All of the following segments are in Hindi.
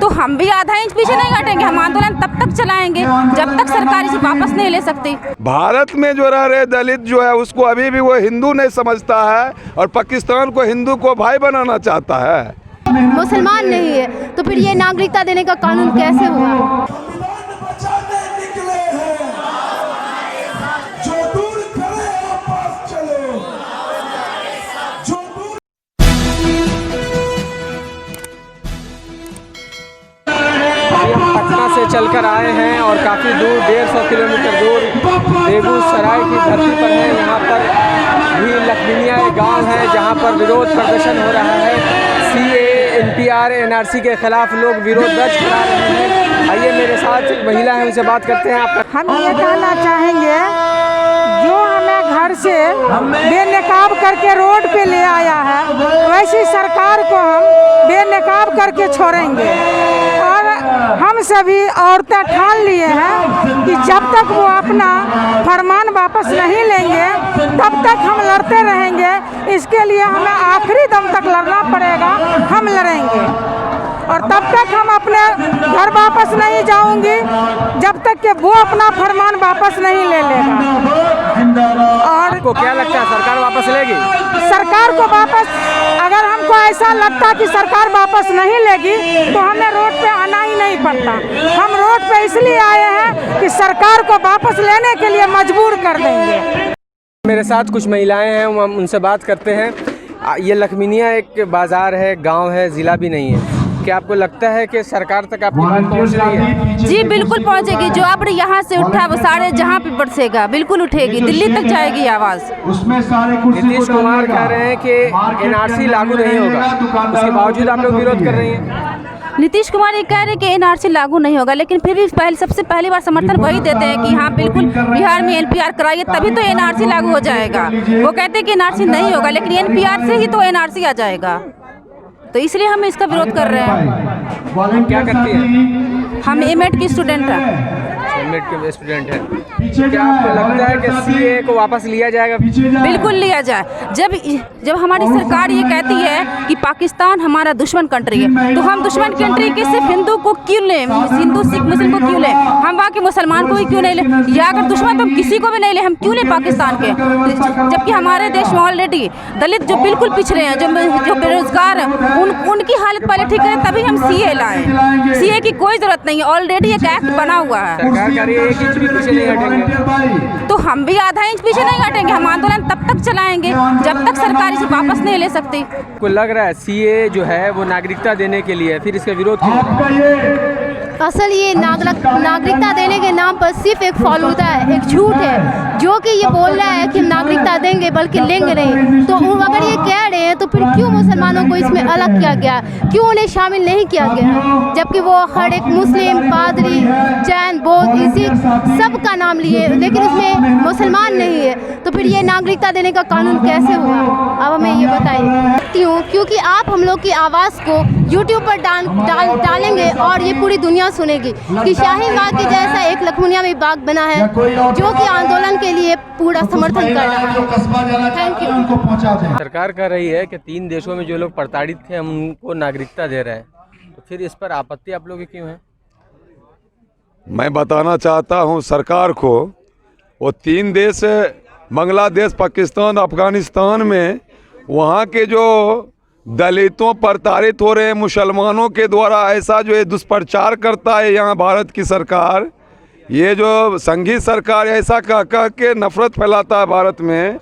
तो हम भी आधा इंच पीछे नहीं हटेंगे। हम आंदोलन तब तक चलाएंगे जब तक सरकार इसे वापस नहीं ले सकती। भारत में जो रह रहे दलित जो है उसको अभी भी वो हिंदू नहीं समझता है और पाकिस्तान को हिंदू को भाई बनाना चाहता है। मुसलमान नहीं है तो फिर ये नागरिकता देने का कानून कैसे हुआ? पटना से चलकर आए हैं और काफ़ी दूर 150 किलोमीटर दूर बेगूसराय की धरती पर है। यहाँ पर भी लखमीनिया एक गाँव है जहाँ पर विरोध प्रदर्शन हो रहा है। CAA NPR NRC के खिलाफ लोग विरोध दर्ज करा रहे हैं। आइए मेरे साथ एक महिला है, उनसे बात करते हैं। आप हम ये कहना चाहेंगे जो हमें घर से बेनकाब करके रोड पे ले आया है वैसी सरकार को हम बेनकाब करके छोड़ेंगे। और हम सभी औरतें ठान लिए हैं कि जब तक वो अपना फरमान वापस नहीं लेंगे तब तक हम लड़ते रहेंगे। इसके लिए हमें आखिरी दम तक लड़ना पड़ेगा। हम लड़ेंगे और तब तक हम अपने घर वापस नहीं जाऊंगी जब तक कि वो अपना फरमान वापस नहीं ले लेगा। और आपको क्या लगता है सरकार वापस लेगी? सरकार को वापस, अगर हमको ऐसा लगता कि सरकार वापस नहीं लेगी तो हमें रोड पे आना ही नहीं पड़ता। हम रोड पे इसलिए आए हैं कि सरकार को वापस लेने के लिए मजबूर कर देंगे। मेरे साथ कुछ महिलाएं हैं, हम उनसे बात करते हैं। ये लखमीनिया एक बाज़ार है, गांव है, ज़िला भी नहीं है। क्या आपको लगता है कि सरकार तक आपकी बात पहुंच रही है? जी बिल्कुल पहुंचेगी। जो आप यहाँ से उठा वो सारे जहाँ पे बरसेगा बिल्कुल उठेगी, दिल्ली तक जाएगी आवाज़। नीतीश कुमार कह रहे हैं कि NRC लागू नहीं होगा, उसके बावजूद आप लोग विरोध कर रही हैं। नीतीश कुमार ये कह रहे हैं कि NRC लागू नहीं होगा, लेकिन फिर भी सबसे पहली बार समर्थन वही देते हैं कि हाँ बिल्कुल बिहार में NPR कराइए तभी तो NRC लागू हो जाएगा। वो कहते हैं कि NRC नहीं होगा लेकिन NPR से ही तो NRC आ जाएगा, तो इसलिए हम इसका विरोध कर रहे हैं। क्या करती हैं? हम एमएड की स्टूडेंट हैं। एमएड के स्टूडेंट हैं। क्या आपको लगता है कि CAA को वापस लिया जाएगा? बिल्कुल लिया जाए। जब हमारी सरकार ये कहती है कि पाकिस्तान हमारा दुश्मन कंट्री है तो हम दुश्मन कंट्री के सिर्फ हिंदू को क्यों लें, हिंदू सिख मुस्लिम को क्यों लें? हम वहाँ के मुसलमान को ही क्यों नहीं लें? या अगर दुश्मन तो हम किसी को भी नहीं लें, हम क्यों लें पाकिस्तान के? जबकि हमारे देश में ऑलरेडी दलित जो बिल्कुल पिछड़े हैं, जो बेरोजगार हैं, उनकी हालत पहले ठीक करें तभी हम CAA लाएं। CAA की कोई जरूरत नहीं है, ऑलरेडी एक एक्ट बना हुआ है। सरकार कह रही है 1 इंच भी पीछे नहीं हटेंगे। तो हम भी आधा इंच पीछे नहीं हटेंगे। हम आंदोलन तब तक चलाएंगे जब तक सरकार इसे वापस नहीं ले सकती। को लग रहा है CAA जो है वो नागरिकता देने के लिए, फिर इसका विरोध क्यों हो रहा है? असल ये नागरिकता देने के नाम पर सिर्फ एक फालूदा है, एक झूठ है जो कि ये बोल रहा है कि हम नागरिकता देंगे बल्कि लेंगे नहीं। तो अगर ये कह रहे हैं तो फिर क्यों मुसलमानों को इसमें अलग किया गया, क्यों उन्हें शामिल नहीं किया गया? जबकि वो हर एक मुस्लिम, पादरी, जैन, बौद्ध, इसी सब का नाम लिए लेकिन उसमें मुसलमान नहीं है, तो फिर ये नागरिकता देने का कानून कैसे हुआ? अब हमें ये बताइए। क्योंकि आप हम लोग की आवाज़ को YouTube पर डालेंगे और ये पूरी दुनिया सुनेगी कि शाहीन बाग के जैसा एक लखमीनिया में बाग बना है जो कि आंदोलन के लिए पूरा समर्थन कर रहा है। Thank you. सरकार कह रही है कि 3 देशों में जो लोग प्रताड़ित थे हम उनको नागरिकता दे रहे हैं, तो फिर इस पर आपत्ति आप लोगों की क्यों है? मैं बताना चाहता हूं सरकार को, वो 3 देश बांग्लादेश, पाकिस्तान, अफगानिस्तान में वहाँ के जो दलितों प्रताड़ित हो रहे हैं मुसलमानों के द्वारा, ऐसा जो ये दुष्प्रचार करता है यहाँ भारत की सरकार, ये जो संघीय सरकार ऐसा कह के नफरत फैलाता है भारत में,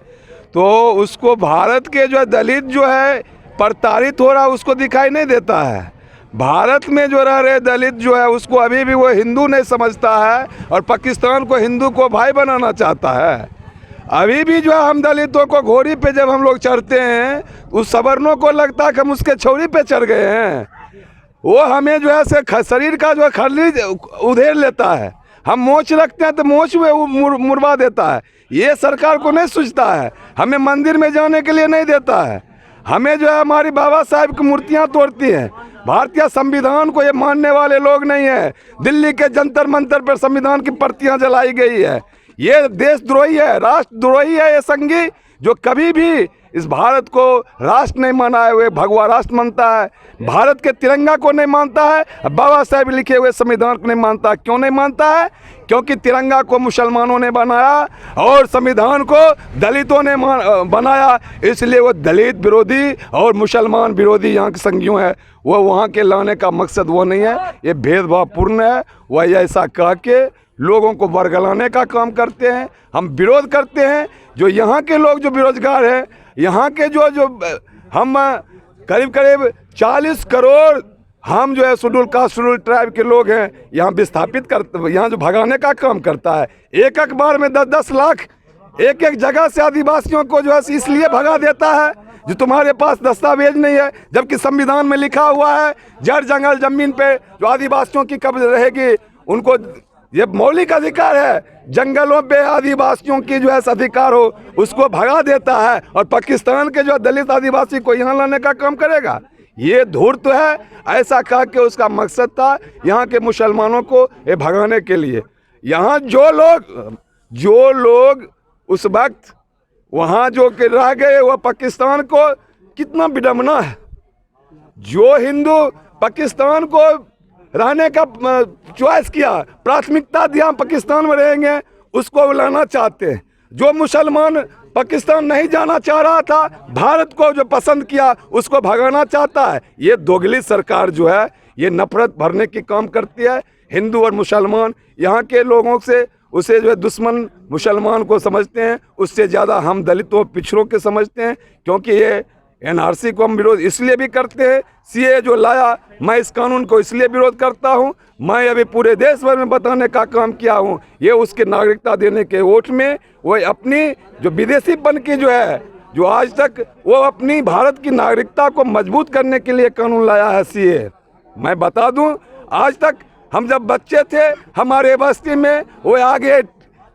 तो उसको भारत के जो दलित जो है प्रताड़ित हो रहा है उसको दिखाई नहीं देता है। भारत में जो रह रहे दलित जो है उसको अभी भी वो हिंदू नहीं समझता है और पाकिस्तान को हिंदू को भाई बनाना चाहता है। अभी भी जो है हम दलितों को घोड़ी पे जब हम लोग चढ़ते हैं उस सवर्णों को लगता है कि हम उसके छौरी पे चढ़ गए हैं। वो हमें जो है शरीर का जो है खरली उधेड़ लेता है, हम मोच रखते हैं तो मोच में मुड़वा देता है। ये सरकार को नहीं सूझता है, हमें मंदिर में जाने के लिए नहीं देता है, हमें जो है हमारी बाबा साहब की मूर्तियाँ तोड़ती हैं। भारतीय संविधान को ये मानने वाले लोग नहीं है। दिल्ली के जंतर मंतर पर संविधान की प्रतियां जलाई गई है। ये देशद्रोही है, राष्ट्रद्रोही है ये संघी, जो कभी भी इस भारत को राष्ट्र नहीं माना हुए भगवा राष्ट्र मानता है, भारत के तिरंगा को नहीं मानता है, बाबा साहेब लिखे हुए संविधान को नहीं मानता। क्यों नहीं मानता है? क्योंकि तिरंगा को मुसलमानों ने बनाया और संविधान को दलितों ने बनाया, इसलिए वो दलित विरोधी और मुसलमान विरोधी यहाँ के संगियों है। वो वहाँ के लाने का मकसद वो नहीं है, ये भेदभावपूर्ण है। वह ऐसा कह के लोगों को वर्गलाने का काम करते हैं। हम विरोध करते हैं। जो यहाँ के लोग जो बेरोजगार हैं, यहाँ के जो हम करीब करीब 40 करोड़ हम जो है शेड्यूल कास्ट शेड्यूल ट्राइब के लोग हैं, यहाँ विस्थापित करते, यहाँ जो भगाने का काम करता है। एक अखबार में 10-10 लाख एक एक जगह से आदिवासियों को जो है इसलिए भगा देता है जो तुम्हारे पास दस्तावेज नहीं है, जबकि संविधान में लिखा हुआ है जड़ जंगल जमीन पे जो आदिवासियों की कब्ज रहेगी उनको ये मौलिक अधिकार है। जंगलों पे आदिवासियों की जो है अधिकार हो, उसको भगा देता है और पाकिस्तान के जो दलित आदिवासी को यहाँ लाने का काम करेगा। ये धूर्त है। ऐसा कह के उसका मकसद था यहाँ के मुसलमानों को ये भगाने के लिए। यहाँ जो लोग उस वक्त वहाँ जो के रह गए, वह पाकिस्तान को कितना विडम्बना है। जो हिंदू पाकिस्तान को रहने का चॉइस किया, प्राथमिकता दिया पाकिस्तान में रहेंगे, उसको लाना चाहते हैं। जो मुसलमान पाकिस्तान नहीं जाना चाह रहा था, भारत को जो पसंद किया, उसको भगाना चाहता है। ये दोगली सरकार जो है ये नफरत भरने की काम करती है। हिंदू और मुसलमान यहाँ के लोगों से उसे जो है दुश्मन मुसलमान को समझते हैं, उससे ज़्यादा हम दलितों पिछड़ों के समझते हैं। क्योंकि ये एनआरसी को हम विरोध इसलिए भी करते हैं, सीए जो लाया, मैं इस कानून को इसलिए विरोध करता हूं। मैं अभी पूरे देश भर में बताने का काम किया हूं, ये उसके नागरिकता देने के वोट में वो अपनी जो विदेशीपन की जो है, जो आज तक वो अपनी भारत की नागरिकता को मजबूत करने के लिए कानून लाया है सीए। मैं बता दूं, आज तक हम जब बच्चे थे हमारे बस्ती में वो आगे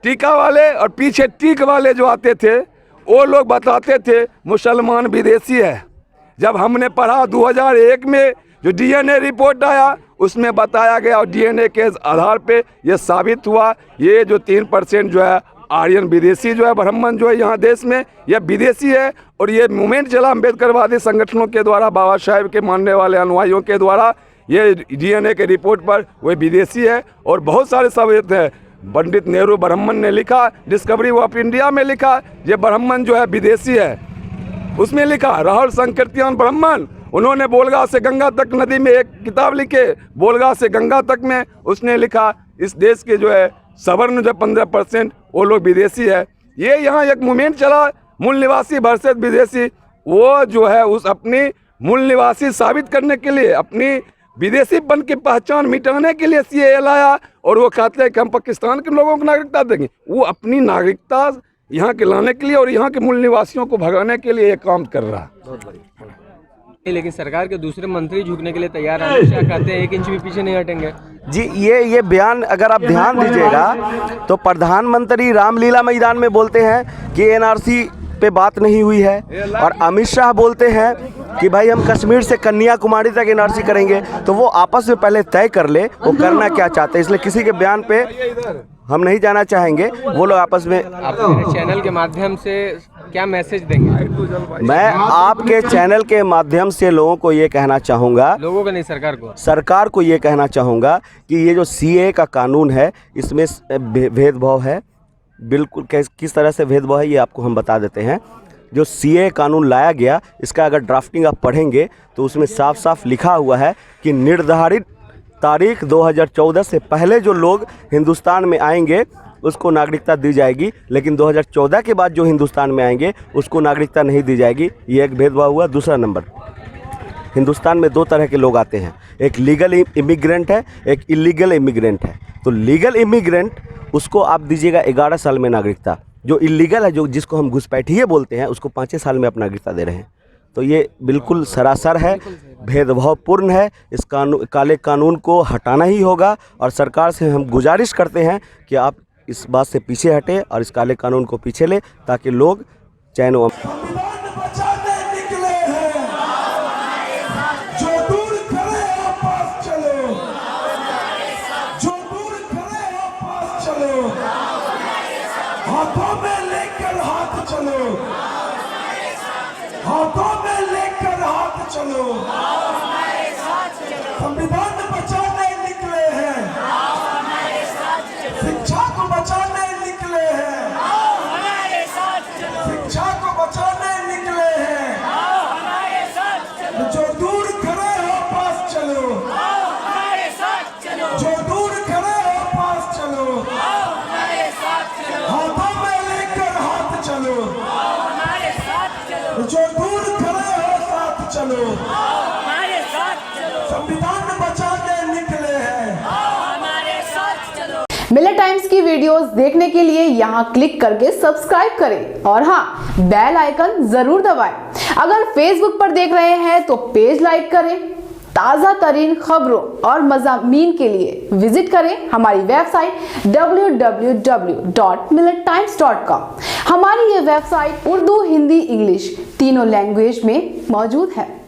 टीका वाले और पीछे टीक वाले जो आते थे, वो लोग बताते थे मुसलमान विदेशी है। जब हमने पढ़ा 2001 में जो डीएनए रिपोर्ट आया, उसमें बताया गया और डीएनए के आधार पे ये साबित हुआ ये जो 3% जो है आर्यन विदेशी जो है ब्राह्मण जो है यहाँ देश में यह विदेशी है। और ये मूवमेंट चला अम्बेडकरवादी संगठनों के द्वारा, बाबा साहेब के मानने वाले अनुयायियों के द्वारा, ये डीएनए के रिपोर्ट पर वह विदेशी है। और बहुत सारे साबित है। पंडित नेहरू ब्राह्मण ने लिखा, डिस्कवरी ऑफ इंडिया में लिखा ये ब्राह्मण जो है विदेशी है। उसमें लिखा राहुल संकीर्तन ब्राह्मण, उन्होंने बोलगा से गंगा तक नदी में एक किताब लिखे, बोलगा से गंगा तक में उसने लिखा इस देश के जो है सवर्ण जो 15% वो लोग विदेशी है। ये यहाँ एक मूवमेंट चला मूल निवासी वर्सेस विदेशी, वो जो है उस अपनी मूल निवासी साबित करने के लिए, अपनी विदेशीपन की पहचान मिटाने के लिए सीएए लाया। और वो कहते हैं कि हम पाकिस्तान के लोगों को नागरिकता देंगे। वो अपनी नागरिकता यहाँ के लाने के लिए और यहाँ के मूल निवासियों को भगाने के लिए ये काम कर रहा है। लेकिन सरकार के दूसरे मंत्री झुकने के लिए तैयार हैं, कहते हैं 1 इंच भी पीछे नहीं हटेंगे। जी, ये बयान अगर आप ध्यान दीजिएगा तो प्रधानमंत्री रामलीला मैदान में बोलते हैं कि एनआरसी पे बात नहीं हुई है, और अमित शाह बोलते हैं कि भाई हम कश्मीर से कन्याकुमारी तक एनआरसी करेंगे। तो वो आपस में पहले तय कर ले वो करना क्या चाहते हैं, इसलिए किसी के बयान पे हम नहीं जाना चाहेंगे। वो लोग आपस में। आप मेरे चैनल के माध्यम से क्या मैसेज देंगे? मैं आपके चैनल के माध्यम से लोगों को ये कहना चाहूँगा, लोगों का नहीं सरकार को ये कहना चाहूँगा कि ये जो सीए का कानून है इसमें भेदभाव है। बिल्कुल किस तरह से भेदभाव है ये आपको हम बता देते हैं। जो सीए कानून लाया गया, इसका अगर ड्राफ्टिंग आप पढ़ेंगे तो उसमें साफ साफ लिखा हुआ है कि निर्धारित तारीख 2014 से पहले जो लोग हिंदुस्तान में आएंगे उसको नागरिकता दी जाएगी, लेकिन 2014 के बाद जो हिंदुस्तान में आएंगे उसको नागरिकता नहीं दी जाएगी। ये एक भेदभाव हुआ। दूसरा नंबर, हिंदुस्तान में 2 तरह के लोग आते हैं, एक लीगल इमिग्रेंट है, एक इलीगल इमिग्रेंट है। तो लीगल इमिग्रेंट उसको आप दीजिएगा 11 साल में नागरिकता। जो इलीगल है, जो जिसको हम घुसपैठिए बोलते हैं, उसको 5 साल में आप नागरिकता दे रहे हैं। तो ये बिल्कुल सरासर है, भेदभावपूर्ण है। इस काले कानून को हटाना ही होगा और सरकार से हम गुजारिश करते हैं कि आप इस बात से पीछे हटें और इस काले कानून को पीछे ले, ताकि लोग चैन हाथों में लेकर हाथ चलो। चलो, संविधान बचाने निकले हैं, शिक्षा को बचाने निकले हैं, शिक्षा को बचाने निकले हैं, जो दूर खड़े हो पास चलो, जो दूर खड़े हो पास चलो, हाथों में लेकर हाथ चलो, जो दूर खड़े हो साथ चलो, संविधान बचाने निकले हैं। मिलत टाइम्स की वीडियोस देखने के लिए यहाँ क्लिक करके सब्सक्राइब करें और हाँ, बेल आइकन जरूर दबाएं। अगर फेसबुक पर देख रहे हैं तो पेज लाइक करें। ताज़ा तरीन खबरों और मज़ामीन के लिए विजिट करें हमारी वेबसाइट www.millettimes.com। हमारी ये वेबसाइट उर्दू, हिंदी, इंग्लिश तीनों लैंग्वेज में मौजूद है।